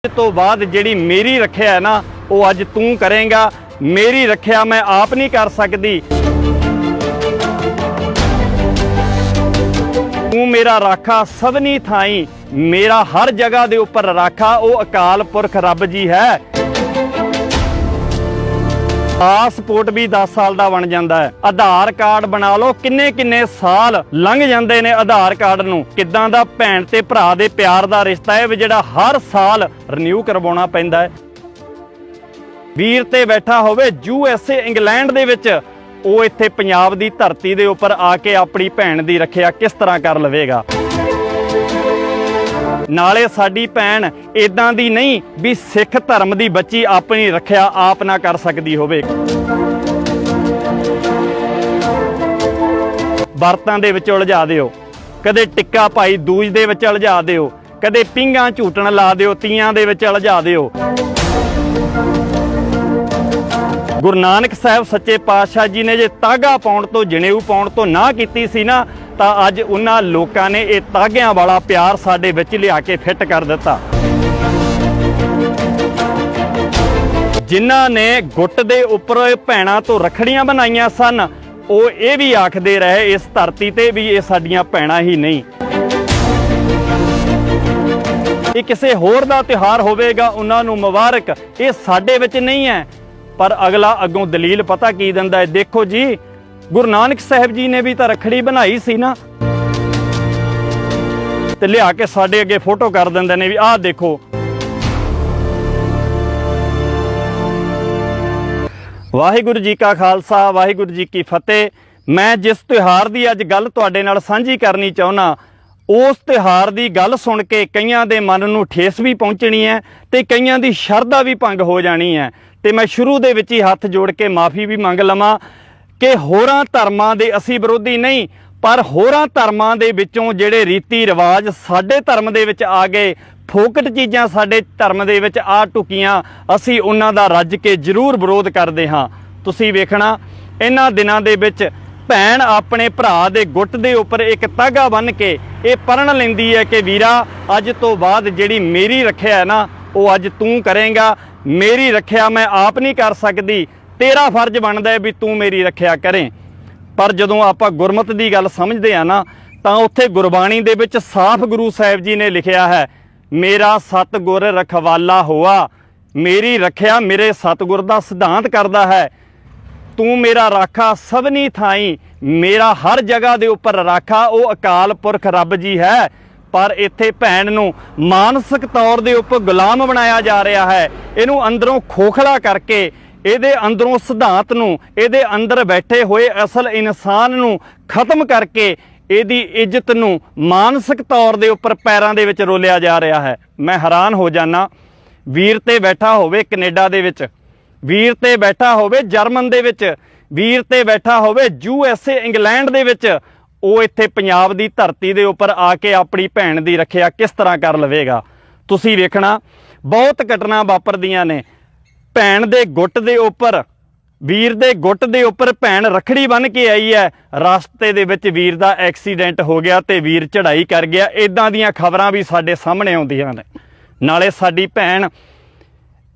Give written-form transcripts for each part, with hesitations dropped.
तो बाद जिहड़ी मेरी रखिया है ना वो अज तू करेगा। मेरी रखिया मैं आप नहीं कर सकती। तू मेरा राखा सबनी थाई, मेरा हर जगह दे उपर राखा वो अकाल पुरख रब जी है। पासपोर्ट भी 10 साल का बन जाता है। आधार कार्ड बना लो, किन्ने किन्ने साल लंघ जाते ने आधार कार्ड नूं। किदां दा भैन ते भरा दे प्यार दा रिश्ता है जिहड़ा हर साल रिन्यू करवाउणा पैंदा है। वीर ते बैठा होवे USA इंग्लैंड दे विच, वो इत्थे पंजाब दी धरती दे उपर आके अपनी भैन दी रखिया किस तरह कर लवेगा। नाले साडी भैन इदां दी नहीं भी सिख धर्म दी बच्ची अपनी रखिया आप ना कर सकदी होवे। बरतां दे विच उलझा दिओ, कदे टिक्का भाई दूज दे विच उलझा दिओ, कदे पिंगां झूटण ला दिओ, तीयां दे विच उलझा दिओ। गुरु नानक साहब सच्चे पातशाह जी ने जे तागा पाउण तो जनेऊ पाउण तो ना कीती सी ना ਤਾਂ ਅੱਜ ਉਹਨਾਂ ਲੋਕਾਂ ਨੇ ਇਹ ਤਾਗਿਆਂ ਵਾਲਾ ਪਿਆਰ ਸਾਡੇ ਵਿੱਚ ਲਿਆ ਕੇ ਫਿੱਟ ਕਰ ਦਿੱਤਾ। ਜਿਨ੍ਹਾਂ ਨੇ ਗੁੱਟ ਦੇ ਉੱਪਰ ਭੈਣਾਂ ਤੋਂ ਰੱਖੜੀਆਂ ਬਣਾਈਆਂ ਸਨ ਉਹ ਇਹ ਵੀ ਆਖਦੇ ਰਹੇ ਇਸ ਧਰਤੀ ਤੇ ਵੀ ਇਹ ਸਾਡੀਆਂ ਭੈਣਾਂ ਹੀ ਨਹੀਂ, ਇਹ ਕਿਸੇ ਹੋਰ ਦਾ ਤਿਉਹਾਰ ਹੋਵੇਗਾ ਉਹਨਾਂ ਨੂੰ ਮੁਬਾਰਕ, ਇਹ ਸਾਡੇ ਵਿੱਚ ਨਹੀਂ ਹੈ। ਪਰ ਅਗਲਾ ਅੱਗੋਂ ਦਲੀਲ ਪਤਾ ਕੀ ਦਿੰਦਾ ਹੈ, ਦੇਖੋ ਜੀ गुरु नानक साहब जी ने भी तो रखड़ी बनाई सी ना, ते लिया के साडे अगे फोटो कर देंदे ने भी आह देखो। वाहिगुरू जी का खालसा वाहिगुरू जी की फतेह। मैं जिस त्यौहार की अज गल तुहाडे नाल सांझी करनी चाहुंदा उस त्यौहार की गल सुन के कईयां दे मन नूं ठेस भी पहुंचनी है ते कईयां दी शरधा भी भंग हो जानी है। ते मैं शुरू दे विच ही हत्थ जोड़ के माफ़ी भी मंग लवां कि होरां धर्मां दे असीं विरोधी नहीं, पर होरां धर्मां दे विचों जिहड़े रीति रिवाज साडे धर्म दे विच आ गए, फोकट चीज़ां साडे धर्म दे विच आ टुकीआं, असीं उन्हां दा रज के जरूर विरोध करदे हां। तुसीं वेखना इन्हां दिनां दे विच भैन अपने भरा दे गुੱਟ दे उपर एक धागा बन के ये परण लैंदी है कि वीरा अज तो बाद जिहड़ी मेरी रखिया है ना वो अज तू करेगा। मेरी रखिया मैं आप नहीं कर सकती, तेरा फर्ज बनता है भी तू मेरी रखिया करें। पर जदों आपां गुरमत की गल समझते हैं ना तो उत्थे गुरबाणी दे विच साफ गुरु साहिब जी ने लिखिया है, मेरा सतगुर रखवाला होआ। मेरी रखिया मेरे सतगुर का सिद्धांत करता है। तू मेरा राखा सबनी थाई, मेरा हर जगह के उपर राखा वो अकाल पुरख रब जी है। पर इत्थे भैन नूं मानसिक तौर के उपर गुलाम बनाया जा रहा है। इनू अंदरों खोखला करके ਇਹਦੇ ਅੰਦਰੋਂ ਸਿਧਾਂਤ ਨੂੰ, ਇਹਦੇ ਅੰਦਰ ਬੈਠੇ ਹੋਏ ਅਸਲ ਇਨਸਾਨ ਨੂੰ ਖਤਮ ਕਰਕੇ ਇਹਦੀ ਇੱਜ਼ਤ ਨੂੰ ਮਾਨਸਿਕ ਤੌਰ ਦੇ ਉੱਪਰ ਪੈਰਾਂ ਦੇ ਵਿੱਚ ਰੋਲਿਆ ਜਾ ਰਿਹਾ ਹੈ। ਮੈਂ ਹੈਰਾਨ ਹੋ ਜਾਣਾ, ਵੀਰ ਤੇ ਬੈਠਾ ਹੋਵੇ ਕੈਨੇਡਾ ਦੇ ਵਿੱਚ, ਵੀਰ ਤੇ ਬੈਠਾ ਹੋਵੇ ਜਰਮਨ ਦੇ ਵਿੱਚ, ਵੀਰ ਤੇ ਬੈਠਾ ਹੋਵੇ USA ਇੰਗਲੈਂਡ ਦੇ ਵਿੱਚ, ਉਹ ਇੱਥੇ ਪੰਜਾਬ ਦੀ ਧਰਤੀ ਦੇ ਉੱਪਰ ਆ ਕੇ ਆਪਣੀ ਭੈਣ ਦੀ ਰੱਖਿਆ ਕਿਸ ਤਰ੍ਹਾਂ ਕਰ ਲਵੇਗਾ। ਤੁਸੀਂ ਵੇਖਣਾ ਬਹੁਤ ਘਟਨਾ ਵਾਪਰਦੀਆਂ ਨੇ। भैन दे गुੱਟ दे उपर, वीर दे गुੱਟ दे उपर भैन रखड़ी बन के आई है, रास्ते दे विच वीर दा एक्सीडेंट हो गया ते वीर चढ़ाई कर गया। इदां दीयां खबरां भी साडे सामने आउंदियां ने। नाले साडी भैन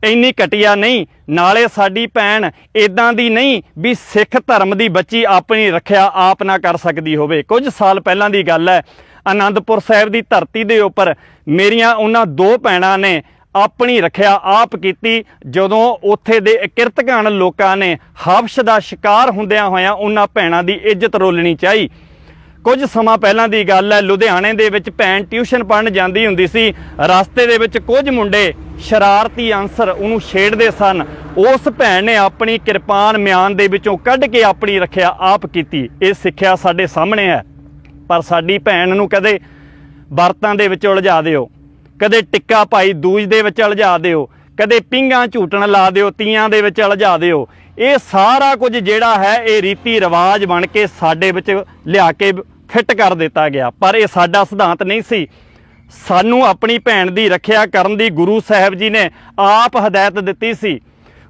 इन्नी घटिया नहीं, नाले साडी भैन इदां दी नहीं भी सिख धर्म दी बच्ची अपनी रखिया आप ना कर सकदी होवे। कुछ साल पहलां दी गल है, आनंदपुर साहिब दी धरती दे उपर मेरियां उन्हां दो भैणां ने अपनी रखिया आप की। जदों उत्थे दे किरतगान लोकां ने हबश का शिकार हुंदियां होइयां उन्हां भैणां दी इज्जत रोलनी चाहिए। कुछ समा पहलां दी गल है, लुधियाने दे विच भैन ट्यूशन पढ़न जांदी हुंदी सी, रस्ते दे विच कुछ मुंडे शरारती अंसर उहनूं छेड़दे सन। उस भैन ने अपनी किरपान म्यान दे विचों कढ के अपनी रखिया आप कीती। इह सिੱਖਿਆ साडे सामने है। पर साडी भैन नूं कदे बरतां दे विच उलझा दिओ, कदे टिक्का भाई दूज दे विच उलझा दिओ, कदे पिंगां झूटण ला दिओ, तीयां दे विच उलझा दिओ। ये सारा कुछ जिहड़ा है ये रीति रिवाज बन के साडे विच लिया के फिट कर दिता गया। पर यह साडा सिद्धांत नहीं सी। सानू अपनी भैन दी रखिया करन दी गुरु साहिब जी ने आप हदायत दित्ती सी।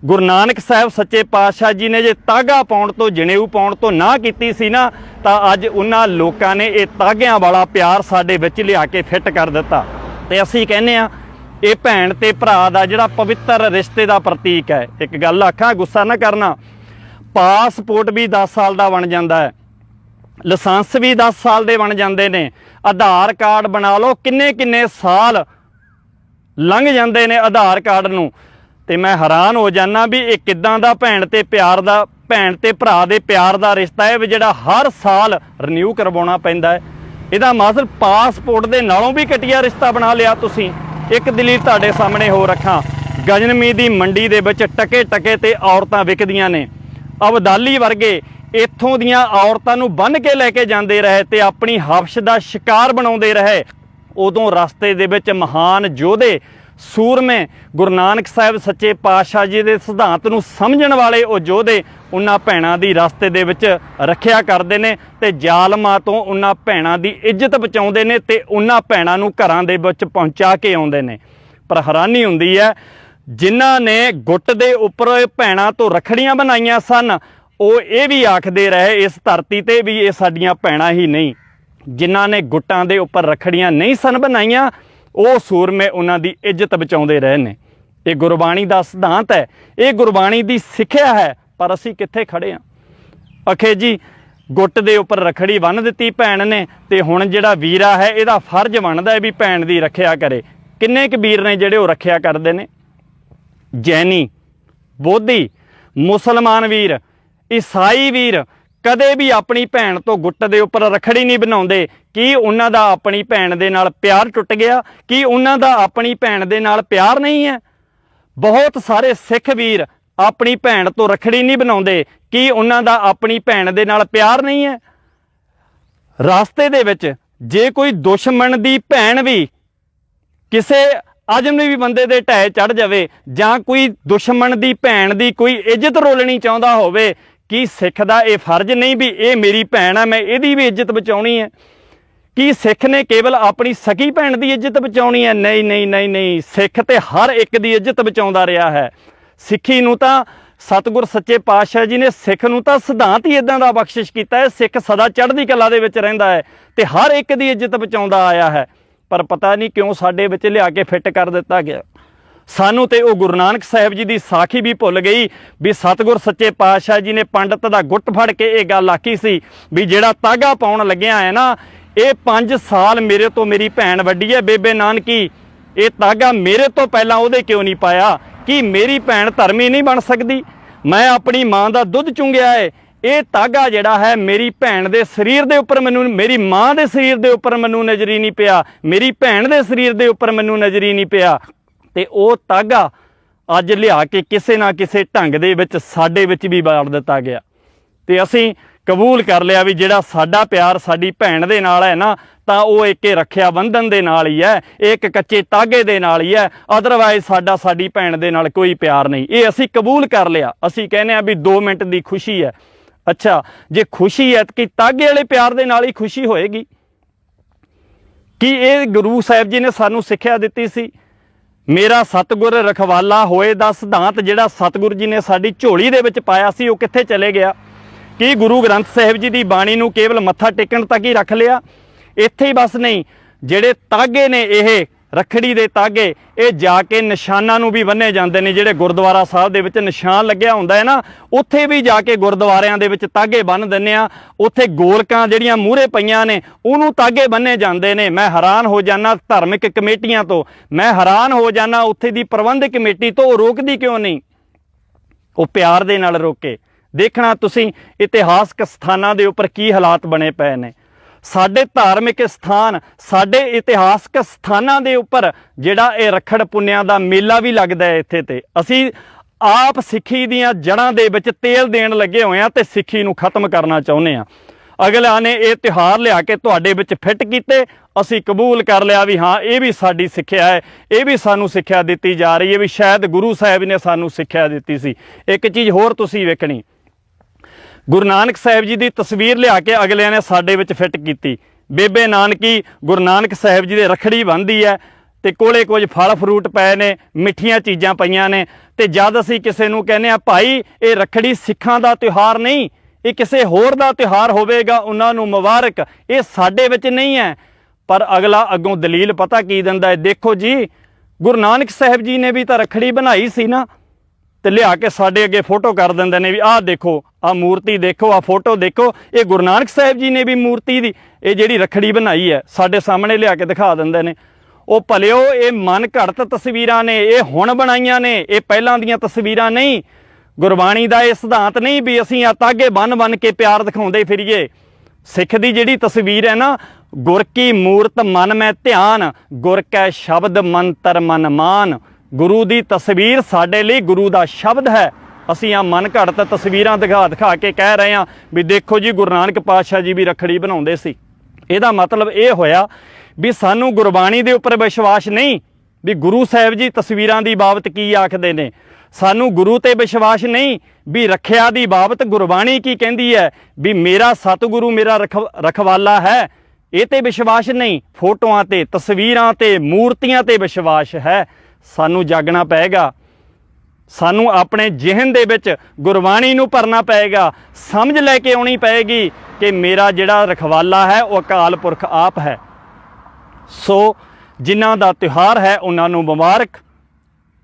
गुरु नानक साहब सच्चे पातशाह जी ने जे तागा पाउण तो जनेऊ पाउण तो ना कीती सी ना तां अज उन्हां लोकां ने ये तागिਆਂ वाला प्यार साडे विच लिया के फिट कर दिता। ते असीं कहने आ ਇਹ ਭੈਣ ਤੇ ਭਰਾ ਦਾ ਜਿਹੜਾ ਪਵਿੱਤਰ ਰਿਸ਼ਤੇ ਦਾ ਪ੍ਰਤੀਕ ਹੈ। ਇੱਕ ਗੱਲ ਆਖਾਂ, ਗੁੱਸਾ ਨਾ ਕਰਨਾ, ਪਾਸਪੋਰਟ ਵੀ 10 ਸਾਲ ਦਾ ਬਣ ਜਾਂਦਾ ਹੈ, ਲਾਇਸੈਂਸ ਵੀ 10 ਸਾਲ ਦੇ ਬਣ ਜਾਂਦੇ ਨੇ, ਆਧਾਰ ਕਾਰਡ ਬਣਾ ਲਓ, ਕਿੰਨੇ ਕਿੰਨੇ ਸਾਲ ਲੰਘ ਜਾਂਦੇ ਨੇ ਆਧਾਰ ਕਾਰਡ ਨੂੰ। ਤੇ ਮੈਂ ਹੈਰਾਨ ਹੋ ਜਾਂਦਾ ਵੀ ਇਹ ਕਿੱਦਾਂ ਦਾ ਭੈਣ ਤੇ ਭਰਾ ਦੇ ਪਿਆਰ ਦਾ ਰਿਸ਼ਤਾ ਹੈ ਵੀ ਜਿਹੜਾ ਹਰ ਸਾਲ ਰੀਨਿਊ ਕਰਵਾਉਣਾ ਪੈਂਦਾ ਹੈ। ਇਹਦਾ ਮਤਲਬ ਪਾਸਪੋਰਟ ਦੇ ਨਾਲੋਂ ਵੀ ਘਟੀਆ ਰਿਸ਼ਤਾ ਬਣਾ ਲਿਆ ਤੁਸੀਂ। ਇੱਕ ਦਲੀਲ ਤੁਹਾਡੇ ਸਾਹਮਣੇ ਹੋ ਰੱਖਾਂ, ਗਜਨਮੀ ਦੀ ਮੰਡੀ ਦੇ ਵਿੱਚ ਟਕੇ ਟਕੇ ਤੇ ਔਰਤਾਂ ਵਿਕਦੀਆਂ ਨੇ। ਅਬਦਾਲੀ ਵਰਗੇ ਇੱਥੋਂ ਦੀਆਂ ਔਰਤਾਂ ਨੂੰ ਬੰਨ੍ਹ ਕੇ ਲੈ ਕੇ ਜਾਂਦੇ ਰਹੇ ਤੇ ਆਪਣੀ ਹਵਸ਼ ਦਾ ਸ਼ਿਕਾਰ ਬਣਾਉਂਦੇ ਰਹੇ। ਉਦੋਂ ਰਸਤੇ ਦੇ ਵਿੱਚ ਮਹਾਨ ਯੋਧੇ ਸੂਰਮੇ ਗੁਰੂ ਨਾਨਕ ਸਾਹਿਬ ਸੱਚੇ ਪਾਤਸ਼ਾਹ ਜੀ ਦੇ ਸਿਧਾਂਤ ਨੂੰ ਸਮਝਣ ਵਾਲੇ ਉਹ ਯੋਧੇ ਉਹਨਾਂ ਭੈਣਾਂ ਦੀ ਰਸਤੇ ਦੇ ਵਿੱਚ ਰੱਖਿਆ ਕਰਦੇ ਨੇ ਤੇ ਜ਼ਾਲਮਾਂ ਤੋਂ ਉਹਨਾਂ ਭੈਣਾਂ ਦੀ ਇੱਜ਼ਤ ਬਚਾਉਂਦੇ ਨੇ ਤੇ ਉਹਨਾਂ ਭੈਣਾਂ ਨੂੰ ਘਰਾਂ ਦੇ ਵਿੱਚ ਪਹੁੰਚਾ ਕੇ ਆਉਂਦੇ ਨੇ। ਪਰ ਹੈਰਾਨੀ ਹੁੰਦੀ ਹੈ, ਜਿਨ੍ਹਾਂ ਨੇ ਗੁੱਟ ਦੇ ਉੱਪਰ ਭੈਣਾਂ ਤੋਂ ਰੱਖੜੀਆਂ ਬਣਾਈਆਂ ਸਨ, ਉਹ ਇਹ ਵੀ ਆਖਦੇ ਰਹੇ ਇਸ ਧਰਤੀ ਤੇ ਵੀ ਇਹ ਸਾਡੀਆਂ ਭੈਣਾਂ ਹੀ ਨਹੀਂ। ਜਿਨ੍ਹਾਂ ਨੇ ਗੁੱਟਾਂ ਦੇ ਉੱਪਰ ਰੱਖੜੀਆਂ ਨਹੀਂ ਸਨ ਬਣਾਈਆਂ, ਉਹ ਸੂਰਮੇ ਉਹਨਾਂ ਦੀ ਇੱਜ਼ਤ ਬਚਾਉਂਦੇ ਰਹੇ ਨੇ। ਇਹ ਗੁਰਬਾਣੀ ਦਾ ਸਿਧਾਂਤ ਹੈ, ਇਹ ਗੁਰਬਾਣੀ ਦੀ ਸਿੱਖਿਆ ਹੈ। ਪਰ ਅਸੀਂ ਕਿੱਥੇ ਖੜੇ ਹਾਂ? ਅਖੇ ਜੀ ਗੁੱਟ ਦੇ ਉੱਪਰ ਰੱਖੜੀ ਬੰਨ੍ਹ ਦਿੱਤੀ ਭੈਣ ਨੇ ਤੇ ਹੁਣ ਜਿਹੜਾ ਵੀਰਾ ਹੈ ਇਹਦਾ ਫਰਜ਼ ਬਣਦਾ ਹੈ ਵੀ ਭੈਣ ਦੀ ਰੱਖਿਆ ਕਰੇ। ਕਿੰਨੇ ਕੁ ਵੀਰ ਨੇ ਜਿਹੜੇ ਉਹ ਰੱਖਿਆ ਕਰਦੇ ਨੇ? ਜੈਨੀ, ਬੋਧੀ, ਮੁਸਲਮਾਨ ਵੀਰ, ਈਸਾਈ ਵੀਰ ਕਦੇ ਵੀ ਆਪਣੀ ਭੈਣ ਤੋਂ ਗੁੱਟ ਦੇ ਉੱਪਰ ਰੱਖੜੀ ਨਹੀਂ ਬਣਾਉਂਦੇ। ਕੀ ਉਹਨਾਂ ਦਾ ਆਪਣੀ ਭੈਣ ਦੇ ਨਾਲ ਪਿਆਰ ਟੁੱਟ ਗਿਆ? ਕੀ ਉਹਨਾਂ ਦਾ ਆਪਣੀ ਭੈਣ ਦੇ ਨਾਲ ਪਿਆਰ ਨਹੀਂ ਹੈ? ਬਹੁਤ ਸਾਰੇ ਸਿੱਖ ਵੀਰ ਆਪਣੀ ਭੈਣ ਤੋਂ ਰੱਖੜੀ ਨਹੀਂ ਬਣਾਉਂਦੇ। ਕੀ ਉਹਨਾਂ ਦਾ ਆਪਣੀ ਭੈਣ ਦੇ ਨਾਲ ਪਿਆਰ ਨਹੀਂ ਹੈ? ਰਸਤੇ ਦੇ ਵਿੱਚ ਜੇ ਕੋਈ ਦੁਸ਼ਮਣ ਦੀ ਭੈਣ ਵੀ ਕਿਸੇ ਅਜਨਬੀ ਬੰਦੇ ਦੇ ਢਹਿ ਚੜ੍ਹ ਜਾਵੇ ਜਾਂ ਕੋਈ ਦੁਸ਼ਮਣ ਦੀ ਭੈਣ ਦੀ ਕੋਈ ਇੱਜ਼ਤ ਰੋਲਣੀ ਚਾਹੁੰਦਾ ਹੋਵੇ, ਕੀ ਸਿੱਖ ਦਾ ਇਹ ਫਰਜ਼ ਨਹੀਂ ਵੀ ਇਹ ਮੇਰੀ ਭੈਣ ਹੈ, ਮੈਂ ਇਹਦੀ ਵੀ ਇੱਜ਼ਤ ਬਚਾਉਣੀ ਹੈ? ਕੀ ਸਿੱਖ ਨੇ ਕੇਵਲ ਆਪਣੀ ਸਕੀ ਭੈਣ ਦੀ ਇੱਜ਼ਤ ਬਚਾਉਣੀ ਹੈ? ਨਹੀਂ ਨਹੀਂ ਨਹੀਂ ਨਹੀਂ, ਸਿੱਖ ਤੇ ਹਰ ਇੱਕ ਦੀ ਇੱਜ਼ਤ ਬਚਾਉਂਦਾ ਰਿਹਾ ਹੈ। ਸਿੱਖੀ ਨੂੰ ਤਾਂ ਸਤਿਗੁਰ ਸੱਚੇ ਪਾਤਸ਼ਾਹ ਜੀ ਨੇ ਸਿੱਖ ਨੂੰ ਤਾਂ ਸਿਧਾਂਤ ਹੀ ਇਦਾਂ ਦਾ ਬਖਸ਼ਿਸ਼ ਕੀਤਾ ਹੈ। ਸਿੱਖ ਸਦਾ ਚੜ੍ਹਦੀ ਕਲਾ ਦੇ ਵਿੱਚ ਰਹਿੰਦਾ ਹੈ ਤੇ ਹਰ ਇੱਕ ਦੀ ਇੱਜ਼ਤ ਬਚਾਉਂਦਾ ਆਇਆ ਹੈ। ਪਰ ਪਤਾ ਨਹੀਂ ਕਿਉਂ ਸਾਡੇ ਵਿੱਚ ਲਿਆ ਕੇ ਫਿੱਟ ਕਰ ਦਿੱਤਾ ਗਿਆ। ਸਾਨੂੰ ਤੇ ਉਹ ਗੁਰੂ ਨਾਨਕ ਸਾਹਿਬ ਜੀ ਦੀ ਸਾਖੀ ਵੀ ਭੁੱਲ ਗਈ ਵੀ ਸਤਿਗੁਰ ਸੱਚੇ ਪਾਤਸ਼ਾਹ ਜੀ ਨੇ ਪੰਡਤ ਦਾ ਗੁੱਟ ਫੜ ਕੇ ਇਹ ਗੱਲ ਆਖੀ ਸੀ ਵੀ ਜਿਹੜਾ ਤਾਗਾ ਪਾਉਣ ਲੱਗਿਆ ਹੈ ਨਾ, ਇਹ 5 ਸਾਲ ਮੇਰੇ ਤੋਂ ਮੇਰੀ ਭੈਣ ਵੱਡੀ ਹੈ ਬੇਬੇ ਨਾਨਕੀ, ਇਹ ਤਾਗਾ ਮੇਰੇ ਤੋਂ ਪਹਿਲਾਂ ਉਹਦੇ ਕਿਉਂ ਨਹੀਂ ਪਾਇਆ? ਕੀ ਮੇਰੀ ਭੈਣ ਧਰਮੀ ਨਹੀਂ ਬਣ ਸਕਦੀ? ਮੈਂ ਆਪਣੀ ਮਾਂ ਦਾ ਦੁੱਧ ਚੁੰਗਿਆ ਹੈ, ਇਹ ਤਾਗਾ ਜਿਹੜਾ ਹੈ ਮੇਰੀ ਭੈਣ ਦੇ ਸਰੀਰ ਦੇ ਉੱਪਰ ਮੈਨੂੰ, ਮੇਰੀ ਮਾਂ ਦੇ ਸਰੀਰ ਦੇ ਉੱਪਰ ਮੈਨੂੰ ਨਜ਼ਰੀ ਨਹੀਂ ਪਿਆ, ਮੇਰੀ ਭੈਣ ਦੇ ਸਰੀਰ ਦੇ ਉੱਪਰ ਮੈਨੂੰ ਨਜ਼ਰੀ ਨਹੀਂ ਪਿਆ। ਤੇ ਉਹ ਤਾਗਾ ਅੱਜ ਲਿਆ ਕੇ ਕਿਸੇ ਨਾ ਕਿਸੇ ਢੰਗ ਦੇ ਵਿੱਚ ਸਾਡੇ ਵਿੱਚ ਵੀ ਵਾੜ ਦਿੱਤਾ ਗਿਆ ਤੇ ਅਸੀਂ ਕਬੂਲ ਕਰ ਲਿਆ ਵੀ ਜਿਹੜਾ ਸਾਡਾ ਪਿਆਰ ਸਾਡੀ ਭੈਣ ਦੇ ਨਾਲ ਹੈ ਨਾ, ਤਾਂ ਉਹ ਇੱਕ ਰੱਖਿਆ ਬੰਧਨ ਦੇ ਨਾਲ ਹੀ ਹੈ, ਇੱਕ ਕੱਚੇ ਤਾਗੇ ਦੇ ਨਾਲ ਹੀ ਹੈ। ਅਦਰਵਾਈਜ਼ ਸਾਡੀ ਭੈਣ ਦੇ ਨਾਲ ਕੋਈ ਪਿਆਰ ਨਹੀਂ। ਇਹ ਅਸੀਂ ਕਬੂਲ ਕਰ ਲਿਆ। ਅਸੀਂ ਕਹਿੰਦੇ ਹਾਂ ਵੀ 2 ਮਿੰਟ ਦੀ ਖੁਸ਼ੀ ਹੈ। ਅੱਛਾ, ਜੇ ਖੁਸ਼ੀ ਹੈ ਕਿ ਤਾਗੇ ਵਾਲੇ ਪਿਆਰ ਦੇ ਨਾਲ ਹੀ ਖੁਸ਼ੀ ਹੋਏਗੀ? ਕੀ ਇਹ ਗੁਰੂ ਸਾਹਿਬ ਜੀ ਨੇ ਸਾਨੂੰ ਸਿੱਖਿਆ ਦਿੱਤੀ ਸੀ? ਮੇਰਾ ਸਤਿਗੁਰ ਰਖਵਾਲਾ ਹੋਏ ਦਾ ਸਿਧਾਂਤ ਜਿਹੜਾ ਸਤਿਗੁਰੂ ਜੀ ਨੇ ਸਾਡੀ ਝੋਲੀ ਦੇ ਵਿੱਚ ਪਾਇਆ ਸੀ, ਉਹ ਕਿੱਥੇ ਚਲੇ ਗਿਆ? ਕੀ ਗੁਰੂ ਗ੍ਰੰਥ ਸਾਹਿਬ ਜੀ ਦੀ ਬਾਣੀ ਨੂੰ ਕੇਵਲ ਮੱਥਾ ਟੇਕਣ ਤੱਕ ਹੀ ਰੱਖ ਲਿਆ? ਇੱਥੇ ਹੀ ਬਸ ਨਹੀਂ, ਜਿਹੜੇ ਤਾਗੇ ਨੇ ਇਹ ਰੱਖੜੀ ਦੇ ਤਾਗੇ, ਇਹ ਜਾ ਕੇ ਨਿਸ਼ਾਨਾਂ ਨੂੰ ਵੀ ਬੰਨ੍ਹੇ ਜਾਂਦੇ ਨੇ। ਜਿਹੜੇ ਗੁਰਦੁਆਰਾ ਸਾਹਿਬ ਦੇ ਵਿੱਚ ਨਿਸ਼ਾਨ ਲੱਗਿਆ ਹੁੰਦਾ ਹੈ ਨਾ, ਉੱਥੇ ਵੀ ਜਾ ਕੇ ਗੁਰਦੁਆਰਿਆਂ ਦੇ ਵਿੱਚ ਤਾਗੇ ਬੰਨ੍ਹ ਦਿੰਦੇ ਆ। ਉੱਥੇ ਗੋਲਕਾਂ ਜਿਹੜੀਆਂ ਮੂਹਰੇ ਪਈਆਂ ਨੇ ਉਹਨੂੰ ਤਾਗੇ ਬੰਨ੍ਹੇ ਜਾਂਦੇ ਨੇ। ਮੈਂ ਹੈਰਾਨ ਹੋ ਜਾਂਦਾ ਧਾਰਮਿਕ ਕਮੇਟੀਆਂ ਤੋਂ, ਮੈਂ ਹੈਰਾਨ ਹੋ ਜਾਂਦਾ ਉੱਥੇ ਦੀ ਪ੍ਰਬੰਧਕ ਕਮੇਟੀ ਤੋਂ, ਉਹ ਰੋਕਦੀ ਕਿਉਂ ਨਹੀਂ? ਉਹ ਪਿਆਰ ਦੇ ਨਾਲ ਰੋਕੇ। ਦੇਖਣਾ ਤੁਸੀਂ ਇਤਿਹਾਸਕ ਸਥਾਨਾਂ ਦੇ ਉੱਪਰ ਕੀ ਹਾਲਾਤ ਬਣੇ ਪਏ ਨੇ। ਸਾਡੇ ਧਾਰਮਿਕ ਸਥਾਨ, ਸਾਡੇ ਇਤਿਹਾਸਕ ਸਥਾਨਾਂ ਦੇ ਉੱਪਰ ਜਿਹੜਾ ਇਹ ਰੱਖੜ ਪੁੰਨਿਆਂ ਦਾ ਮੇਲਾ ਵੀ ਲੱਗਦਾ ਹੈ ਇੱਥੇ। ਤੇ ਅਸੀਂ ਆਪ ਸਿੱਖੀ ਦੀਆਂ ਜੜ੍ਹਾਂ ਦੇ ਵਿੱਚ ਤੇਲ ਦੇਣ ਲੱਗੇ ਹੋਏ ਹਾਂ ਤੇ ਸਿੱਖੀ ਨੂੰ ਖਤਮ ਕਰਨਾ ਚਾਹੁੰਦੇ ਹਾਂ। ਅਗਲਿਆਂ ਨੇ ਇਹ ਤਿਉਹਾਰ ਲਿਆ ਕੇ ਤੁਹਾਡੇ ਵਿੱਚ ਫਿੱਟ ਕੀਤੇ, ਅਸੀਂ ਕਬੂਲ ਕਰ ਲਿਆ ਵੀ ਹਾਂ ਇਹ ਵੀ ਸਾਡੀ ਸਿੱਖਿਆ ਹੈ, ਇਹ ਵੀ ਸਾਨੂੰ ਸਿੱਖਿਆ ਦਿੱਤੀ ਜਾ ਰਹੀ ਹੈ ਵੀ ਸ਼ਾਇਦ ਗੁਰੂ ਸਾਹਿਬ ਨੇ ਸਾਨੂੰ ਸਿੱਖਿਆ ਦਿੱਤੀ ਸੀ। ਇੱਕ ਚੀਜ਼ ਹੋਰ ਤੁਸੀਂ ਵੇਖਣੀ, ਗੁਰੂ ਨਾਨਕ ਸਾਹਿਬ ਜੀ ਦੀ ਤਸਵੀਰ ਲਿਆ ਕੇ ਅਗਲਿਆਂ ਨੇ ਸਾਡੇ ਵਿੱਚ ਫਿੱਟ ਕੀਤੀ। ਬੇਬੇ ਨਾਨਕੀ ਗੁਰੂ ਨਾਨਕ ਸਾਹਿਬ ਜੀ ਦੇ ਰੱਖੜੀ ਬੰਨ੍ਹਦੀ ਹੈ ਤੇ ਕੋਲੇ ਕੁਝ ਫਲ ਫਰੂਟ ਪਏ ਨੇ, ਮਿੱਠੀਆਂ ਚੀਜ਼ਾਂ ਪਈਆਂ ਨੇ। ਤੇ ਜਦ ਅਸੀਂ ਕਿਸੇ ਨੂੰ ਕਹਿੰਦੇ ਹਾਂ ਭਾਈ ਇਹ ਰੱਖੜੀ ਸਿੱਖਾਂ ਦਾ ਤਿਉਹਾਰ ਨਹੀਂ, ਇਹ ਕਿਸੇ ਹੋਰ ਦਾ ਤਿਉਹਾਰ ਹੋਵੇਗਾ, ਉਹਨਾਂ ਨੂੰ ਮੁਬਾਰਕ, ਇਹ ਸਾਡੇ ਵਿੱਚ ਨਹੀਂ ਹੈ। ਪਰ ਅਗਲਾ ਅੱਗੋਂ ਦਲੀਲ ਪਤਾ ਕੀ ਦਿੰਦਾ ਹੈ? ਦੇਖੋ ਜੀ, ਗੁਰੂ ਨਾਨਕ ਸਾਹਿਬ ਜੀ ਨੇ ਵੀ ਤਾਂ ਰੱਖੜੀ ਬਣਾਈ ਸੀ ਨਾ, ਤੇ ਲਿਆ ਕੇ ਸਾਡੇ ਅੱਗੇ ਫੋਟੋ ਕਰ ਦਿੰਦੇ ਨੇ ਵੀ ਆਹ ਦੇਖੋ, ਆਹ ਮੂਰਤੀ ਦੇਖੋ, ਆਹ ਫੋਟੋ ਦੇਖੋ, ਇਹ ਗੁਰੂ ਨਾਨਕ ਸਾਹਿਬ ਜੀ ਨੇ ਵੀ ਮੂਰਤੀ ਦੀ ਇਹ ਜਿਹੜੀ ਰੱਖੜੀ ਬਣਾਈ ਹੈ ਸਾਡੇ ਸਾਹਮਣੇ ਲਿਆ ਕੇ ਦਿਖਾ ਦਿੰਦੇ ਨੇ। ਉਹ ਭਲਿਓ, ਇਹ ਮਨ ਘੜਤ ਤਸਵੀਰਾਂ ਨੇ, ਇਹ ਹੁਣ ਬਣਾਈਆਂ ਨੇ, ਇਹ ਪਹਿਲਾਂ ਦੀਆਂ ਤਸਵੀਰਾਂ ਨਹੀਂ। ਗੁਰਬਾਣੀ ਦਾ ਇਹ ਸਿਧਾਂਤ ਨਹੀਂ ਵੀ ਅਸੀਂ ਆ ਤਾਗੇ ਬੰਨ ਕੇ ਪਿਆਰ ਦਿਖਾਉਂਦੇ ਫਿਰੀਏ। ਸਿੱਖ ਦੀ ਜਿਹੜੀ ਤਸਵੀਰ ਹੈ ਨਾ, ਗੁਰ ਕੀ ਮੂਰਤ ਮਨ ਮੈਂ ਧਿਆਨ, ਗੁਰ ਕੈ ਸ਼ਬਦ ਮੰਤਰ ਮਨ ਮਾਨ। ਗੁਰੂ ਦੀ ਤਸਵੀਰ ਸਾਡੇ ਲਈ ਗੁਰੂ ਦਾ ਸ਼ਬਦ ਹੈ। ਅਸੀਂ ਆ ਮਨ ਘੜਤ ਤਸਵੀਰਾਂ ਦਿਖਾ ਕੇ ਕਹਿ ਰਹੇ ਹਾਂ ਵੀ ਦੇਖੋ ਜੀ ਗੁਰੂ ਨਾਨਕ ਪਾਤਸ਼ਾਹ ਜੀ ਵੀ ਰੱਖੜੀ ਬਣਾਉਂਦੇ ਸੀ। ਇਹਦਾ ਮਤਲਬ ਇਹ ਹੋਇਆ ਵੀ ਸਾਨੂੰ ਗੁਰਬਾਣੀ ਦੇ ਉੱਪਰ ਵਿਸ਼ਵਾਸ ਨਹੀਂ ਵੀ ਗੁਰੂ ਸਾਹਿਬ ਜੀ ਤਸਵੀਰਾਂ ਦੀ ਬਾਬਤ ਕੀ ਆਖਦੇ ਨੇ। ਸਾਨੂੰ ਗੁਰੂ ਤੇ ਵਿਸ਼ਵਾਸ ਨਹੀਂ ਵੀ ਰੱਖਿਆ ਦੀ ਬਾਬਤ ਗੁਰਬਾਣੀ ਕੀ ਕਹਿੰਦੀ ਹੈ, ਵੀ ਮੇਰਾ ਸਤਿਗੁਰੂ ਮੇਰਾ ਰਖਵਾਲਾ ਹੈ। ਇਹ ਤੇ ਵਿਸ਼ਵਾਸ ਨਹੀਂ, ਫੋਟੋਆਂ ਤੇ ਤਸਵੀਰਾਂ ਤੇ ਮੂਰਤੀਆਂ ਤੇ ਵਿਸ਼ਵਾਸ ਹੈ। ਸਾਨੂੰ ਜਾਗਣਾ ਪਏਗਾ, ਸਾਨੂੰ ਆਪਣੇ ਜ਼ਿਹਨ ਦੇ ਵਿੱਚ ਗੁਰਬਾਣੀ ਨੂੰ ਭਰਨਾ ਪਏਗਾ, ਸਮਝ ਲੈ ਕੇ ਆਉਣੀ ਪਏਗੀ ਕਿ ਮੇਰਾ ਜਿਹੜਾ ਰਖਵਾਲਾ ਹੈ ਉਹ ਅਕਾਲ ਪੁਰਖ ਆਪ ਹੈ। ਸੋ ਜਿਨ੍ਹਾਂ ਦਾ ਤਿਉਹਾਰ ਹੈ ਉਹਨਾਂ ਨੂੰ ਮੁਬਾਰਕ,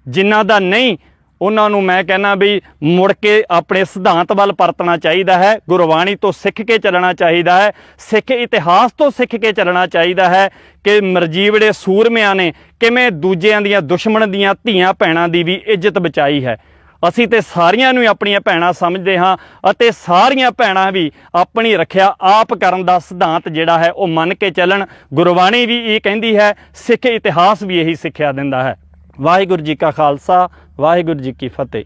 ਜਿਨ੍ਹਾਂ ਦਾ ਨਹੀਂ ਉਹਨਾਂ ਨੂੰ ਮੈਂ ਕਹਿੰਦਾ ਵੀ ਮੁੜ ਕੇ ਆਪਣੇ ਸਿਧਾਂਤ ਵੱਲ ਪਰਤਣਾ ਚਾਹੀਦਾ ਹੈ। ਗੁਰਬਾਣੀ ਤੋਂ ਸਿੱਖ ਕੇ ਚੱਲਣਾ ਚਾਹੀਦਾ ਹੈ, ਸਿੱਖ ਇਤਿਹਾਸ ਤੋਂ ਸਿੱਖ ਕੇ ਚੱਲਣਾ ਚਾਹੀਦਾ ਹੈ ਕਿ ਮਰਜੀਵੜੇ ਸੂਰਮਿਆਂ ਨੇ ਕਿਵੇਂ ਦੂਜਿਆਂ ਦੀਆਂ ਦੁਸ਼ਮਣ ਦੀਆਂ ਧੀਆਂ ਭੈਣਾਂ ਦੀ ਵੀ ਇੱਜ਼ਤ ਬਚਾਈ ਹੈ। ਅਸੀਂ ਤੇ ਸਾਰੀਆਂ ਨੂੰ ਆਪਣੀਆਂ ਭੈਣਾਂ ਸਮਝਦੇ ਹਾਂ ਅਤੇ ਸਾਰੀਆਂ ਭੈਣਾਂ ਵੀ ਆਪਣੀ ਰੱਖਿਆ ਆਪ ਕਰਨ ਦਾ ਸਿਧਾਂਤ ਜਿਹੜਾ ਹੈ ਉਹ ਮੰਨ ਕੇ ਚੱਲਣ। ਗੁਰਬਾਣੀ ਵੀ ਇਹ ਕਹਿੰਦੀ ਹੈ, ਸਿੱਖ ਇਤਿਹਾਸ ਵੀ ਇਹੀ ਸਿੱਖਿਆ ਦਿੰਦਾ ਹੈ। ਵਾਹਿਗੁਰੂ ਜੀ ਕਾ ਖਾਲਸਾ, ਵਾਹਿਗੁਰੂ ਜੀ ਕੀ ਫਤਿਹ।